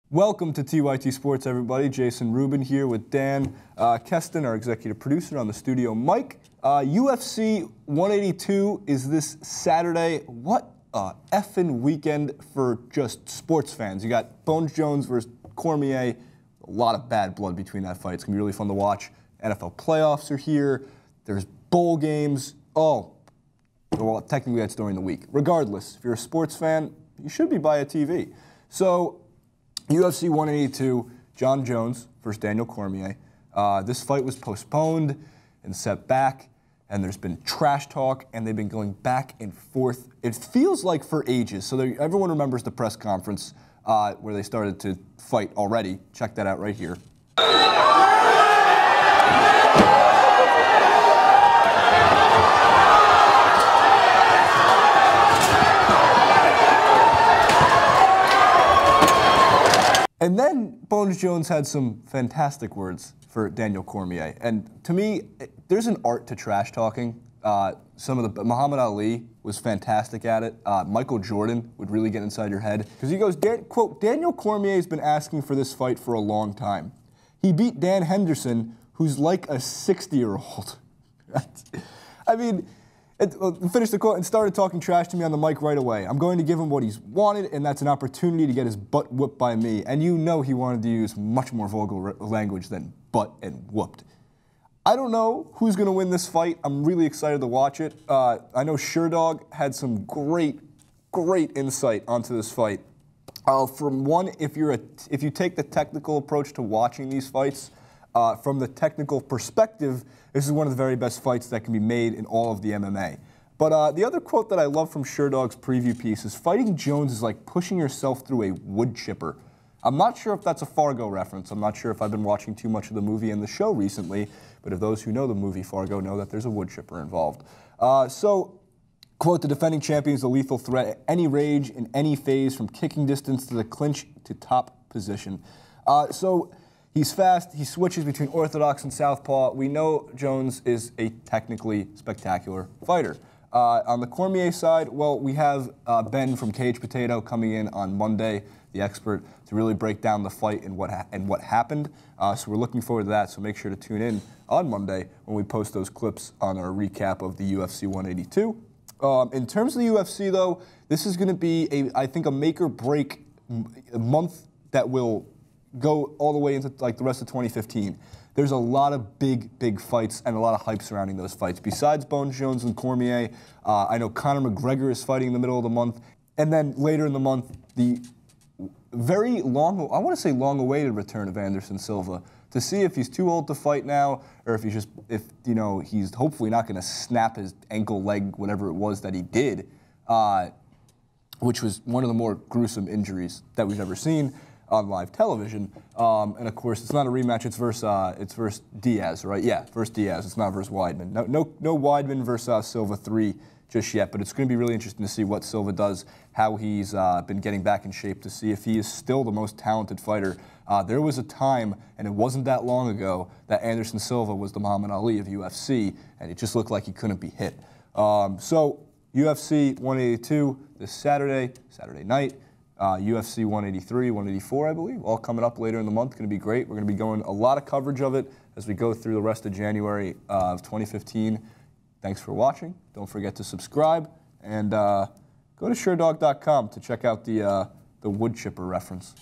Welcome to TYT Sports, everybody. Jason Rubin here with Dan Keston, our executive producer, on the studio mic. UFC 182 is this Saturday. What a effing weekend for just sports fans. You got Bones Jones versus Cormier. A lot of bad blood between that fight. It's going to be really fun to watch. NFL playoffs are here. There's bowl games. Oh, well, technically that's during the week. Regardless, if you're a sports fan, you should be by a TV. So, UFC 182, Jon Jones versus Daniel Cormier. This fight was postponed and set back, and there's been trash talk, and they've been going back and forth. It feels like for ages. So everyone remembers the press conference where they started to fight already. Check that out right here. And then Bones Jones had some fantastic words for Daniel Cormier. And to me, there's an art to trash talking. Muhammad Ali was fantastic at it. Michael Jordan would really get inside your head. Because he goes, quote, Daniel Cormier's been asking for this fight for a long time. He beat Dan Henderson, who's like a 60-year-old. I mean, finished the quote and started talking trash to me on the mic right away. I'm going to give him what he's wanted, and that's an opportunity to get his butt whooped by me. And you know he wanted to use much more vulgar language than butt and whooped. I don't know who's going to win this fight. I'm really excited to watch it. I know Sherdog had some great insight onto this fight. From one, if you take the technical approach to watching these fights, from the technical perspective, this is one of the very best fights that can be made in all of the MMA. But the other quote that I love from Sherdog's preview piece is, fighting Jones is like pushing yourself through a wood chipper. I'm not sure if that's a Fargo reference. I'm not sure if I've been watching too much of the movie and the show recently, but if those who know the movie Fargo know that there's a wood chipper involved. So, quote, the defending champion is a lethal threat at any range, in any phase, from kicking distance to the clinch to top position. He's fast, he switches between orthodox and southpaw. We know Jones is a technically spectacular fighter. On the Cormier side, well, we have Ben from Cage Potato coming in on Monday, the expert, to really break down the fight and what happened. So we're looking forward to that, so make sure to tune in on Monday when we post those clips on our recap of the UFC 182. In terms of the UFC, though, this is going to be, I think, a make-or-break month that will go all the way into like the rest of 2015. There's a lot of big fights and a lot of hype surrounding those fights. Besides Bones Jones and Cormier, I know Conor McGregor is fighting in the middle of the month. And then later in the month, the very long, I want to say long-awaited return of Anderson Silva, to see if he's too old to fight now, or if he's he's hopefully not going to snap his ankle, leg, whatever it was that he did, which was one of the more gruesome injuries that we've ever seen on live television. And of course, it's not a rematch, it's versus Diaz, right? Yeah, versus Diaz, it's not versus Weidman. No Weidman versus Silva 3 just yet, but it's going to be really interesting to see what Silva does, how he's been getting back in shape, to see if he is still the most talented fighter. There was a time, and it wasn't that long ago, that Anderson Silva was the Muhammad Ali of UFC, and it just looked like he couldn't be hit. So, UFC 182 this Saturday night. UFC 183, 184, I believe, all coming up later in the month. Going to be great. We're going to be going a lot of coverage of it as we go through the rest of January of 2015. Thanks for watching. Don't forget to subscribe, and go to Sherdog.com to check out the wood chipper reference.